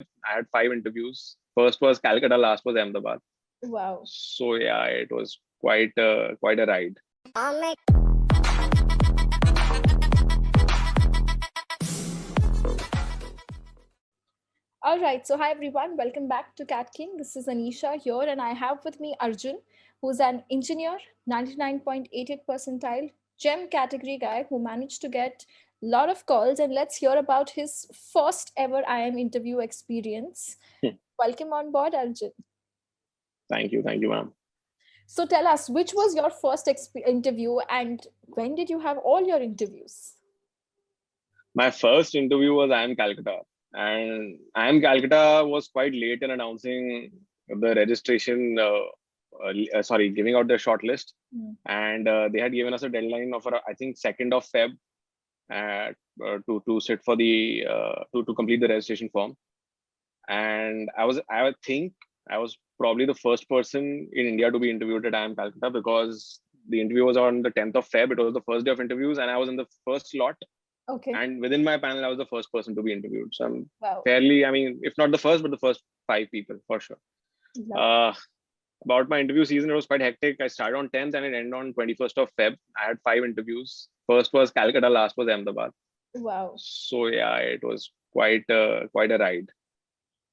I had 5 interviews. First was Calcutta, last was Ahmedabad. Wow. So yeah, it was quite a ride. All right. So, hi everyone. Welcome back to CATKing. This is Anisha here, and I have with me Arjun, who's an engineer, 99.88 percentile, gem category guy who managed to get a lot of calls. And let's hear about his first ever IIM interview experience. Welcome on board, Arjun. Thank you, ma'am. So, tell us, which was your first interview, and when did you have all your interviews? My first interview was IIM Calcutta, and IIM Calcutta was quite late in announcing the registration. Giving out the shortlist, and they had given us a deadline of I think 2nd of Feb to sit for the to complete the registration form. And I think I was probably the first person in India to be interviewed at IIM Calcutta, because the interview was on the 10th of Feb. It was the first day of interviews, and I was in the first slot. Okay. And within my panel, I was the first person to be interviewed. So I'm Wow. fairly, if not the first, but the first 5 people for sure. About my interview season, it was quite hectic. I started on 10th and it ended on 21st of Feb. I had 5 interviews. First was Calcutta, last was Ahmedabad. Wow. So yeah, it was quite a ride.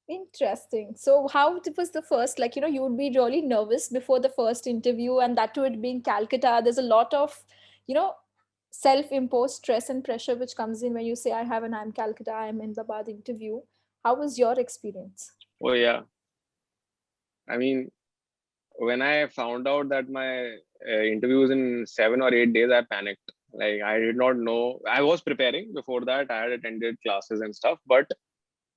Interesting. So how was the first, you would be really nervous before the first interview, and that too it being Calcutta. There's a lot of, self-imposed stress and pressure which comes in when you say, I have an IIM Calcutta, IIM Ahmedabad interview. How was your experience? Oh yeah. When I found out that my interview was in 7 or 8 days, I panicked. Like, I did not know. I was preparing before that. I had attended classes and stuff, but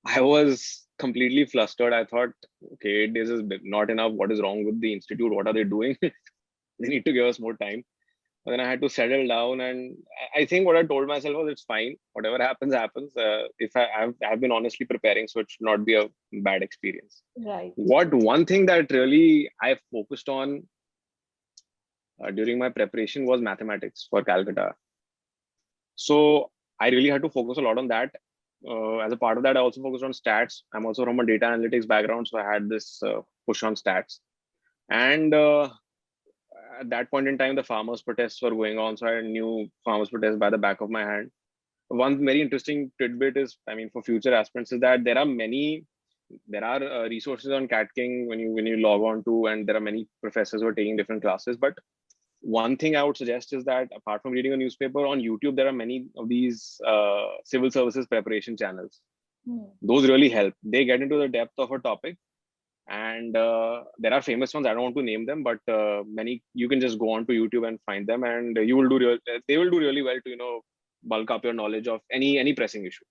I was completely flustered. I thought, okay, 8 days is not enough. What is wrong with the institute? What are they doing? They need to give us more time. But then I had to settle down, and I think what I told myself was, it's fine. Whatever happens, happens. If I've been honestly preparing, so it should not be a bad experience. Right. One thing that really I focused on during my preparation was mathematics for Calcutta. So I really had to focus a lot on that. As a part of that, I also focused on stats. I'm also from a data analytics background, so I had this push on stats. And at that point in time, the farmers' protests were going on, so I knew farmers' protests by the back of my hand. One very interesting tidbit is, for future aspirants, is that there are resources on CATKing when you log on to, and there are many professors who are taking different classes. But one thing I would suggest is that, apart from reading a newspaper, on YouTube, there are many of these civil services preparation channels. Those really help. They get into the depth of a topic, and there are famous ones. I don't want to name them, but many, you can just go on to YouTube and find them, and they will do really well to bulk up your knowledge of any pressing issue.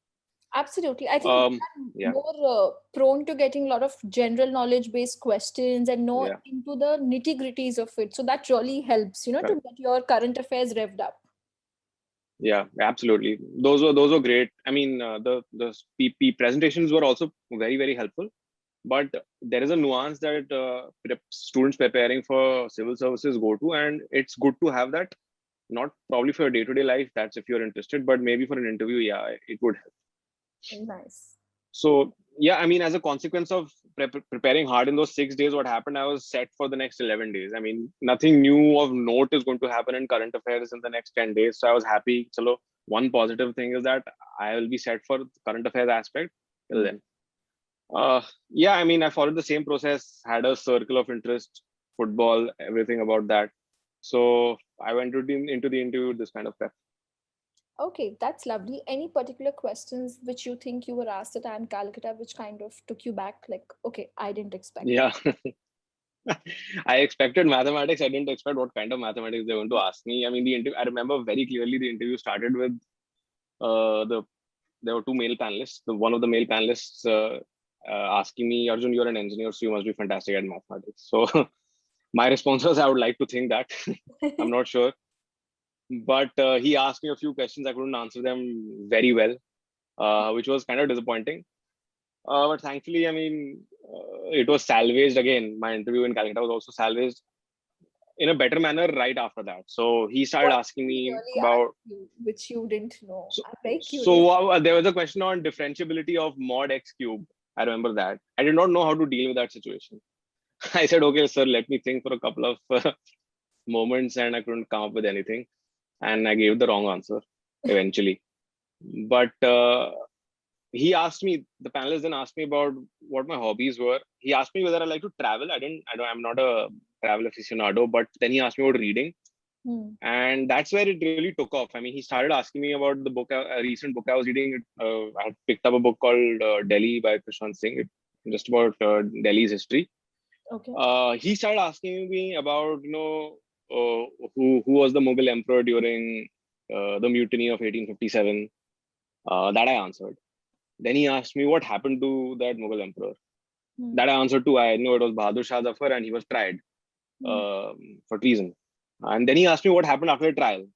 Absolutely. I think more prone to getting a lot of general knowledge based questions and into the nitty gritties of it. So that really helps, to get your current affairs revved up. Yeah, absolutely. Those were great. The presentations were also very, very helpful. But there is a nuance that students preparing for civil services go to, and it's good to have that. Not probably for your day-to-day life, that's if you're interested, but maybe for an interview, yeah, it would help. Nice. So yeah, as a consequence of preparing hard in those 6 days, what happened, I was set for the next 11 days. Nothing new of note is going to happen in current affairs in the next 10 days. So I was happy. So one positive thing is that I will be set for the current affairs aspect till then. I followed the same process, had a circle of interest, football, everything about that. So I went into the interview with this kind of prep. Okay, that's lovely. Any particular questions which you think you were asked at IIM Calcutta, which kind of took you back? Like, okay, I didn't expect. Yeah. I expected mathematics. I didn't expect what kind of mathematics they were going to ask me. I remember very clearly the interview started with there were 2 male panelists. One of the male panelists asking me, Arjun, you're an engineer, so you must be fantastic at mathematics. So my response was, I would like to think that. I'm not sure. But he asked me a few questions. I couldn't answer them very well, which was kind of disappointing. But thankfully, it was salvaged again. My interview in Calcutta was also salvaged in a better manner right after that. So he started asking me about which you didn't know. So there was a question on differentiability of mod x cube. I remember that. I did not know how to deal with that situation. I said, okay, sir, let me think for a couple of moments, and I couldn't come up with anything. And I gave the wrong answer eventually. But he asked me, the panelists then asked me about what my hobbies were. He asked me whether I like to travel. I'm not a travel aficionado, but then he asked me about reading. And that's where it really took off. I mean, he started asking me about the book, a recent book I was reading. I had picked up a book called Delhi by Prashant Singh, just about Delhi's history. Okay. He started asking me about, who was the Mughal emperor during the mutiny of 1857. That I answered. Then he asked me what happened to that Mughal emperor. That I answered too. I know it was Bahadur Shah Zafar, and he was tried for treason. And then he asked me what happened after the trial.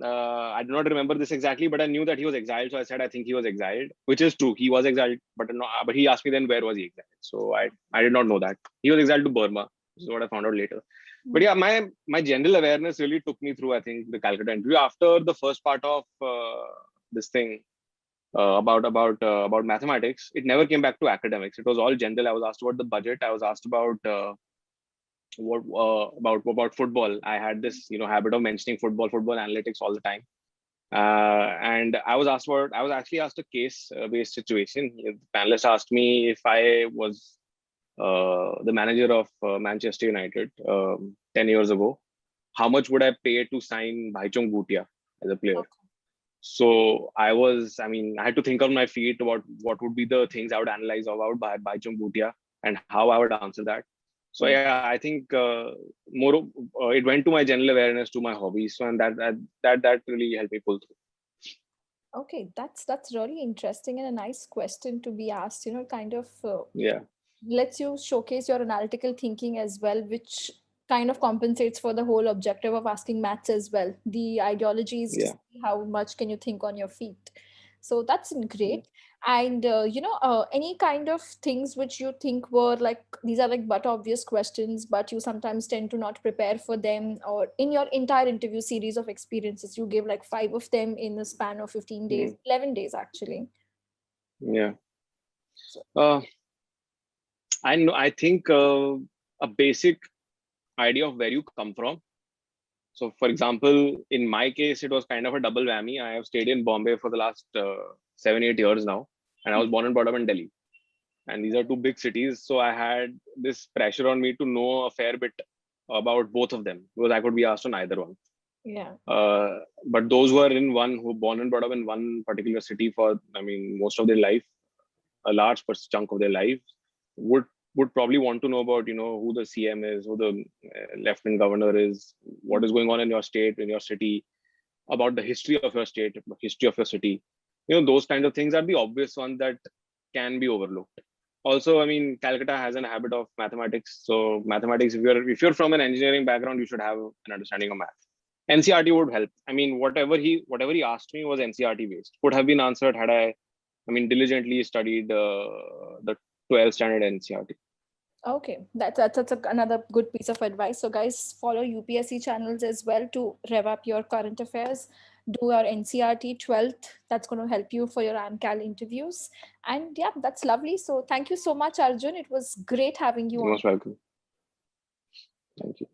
I do not remember this exactly, but I knew that he was exiled. So I said, I think he was exiled, which is true. He was exiled, but he asked me then where was he exiled. So I did not know that. He was exiled to Burma. This is what I found out later. But yeah, my general awareness really took me through, I think, the Calcutta interview. After the first part of this thing about mathematics, it never came back to academics. It was all general. I was asked about the budget. I was asked about about football. I had this habit of mentioning football analytics all the time. And I was actually asked a case based situation. The panelist asked me if I was the manager of Manchester United 10 years ago, how much would I pay to sign Bhaichung Bhutia as a player? Okay. So I had to think on my feet about what would be the things I would analyze about Bhaichung Bhutia and how I would answer that. So yeah, I think more it went to my general awareness, to my hobbies, so, and that really helped me pull through. Okay, that's really interesting and a nice question to be asked. Kind of lets you showcase your analytical thinking as well, which kind of compensates for the whole objective of asking maths as well. The ideology is to see how much can you think on your feet. So that's great. And any kind of things which you think were like, these are like but obvious questions, but you sometimes tend to not prepare for them, or in your entire interview series of experiences, you gave like 5 of them in the span of 15 days, 11 days actually. I think a basic idea of where you come from. So for example, in my case, it was kind of a double whammy. I have stayed in Bombay for the last 7-8 years now, and I was born and brought up in Delhi. And these are two big cities. So I had this pressure on me to know a fair bit about both of them, because I could be asked on either one. But those who are born and brought up in one particular city for, most of their life, a large chunk of their life, would probably want to know about, who the CM is, who the lieutenant governor is, what is going on in your state, in your city, about the history of your state, history of your city. Those kind of things are the obvious ones that can be overlooked. Also, Calcutta has a habit of mathematics. So mathematics, if you're from an engineering background, you should have an understanding of math. NCRT would help. Whatever he asked me was NCRT based. Would have been answered had I diligently studied the 12th standard NCRT. Okay, that's another good piece of advice. So guys, follow UPSC channels as well to rev up your current affairs. Do your NCRT 12th. That's going to help you for your AMCAL interviews. And yeah, that's lovely. So thank you so much, Arjun. It was great having you. You're most welcome. Thank you.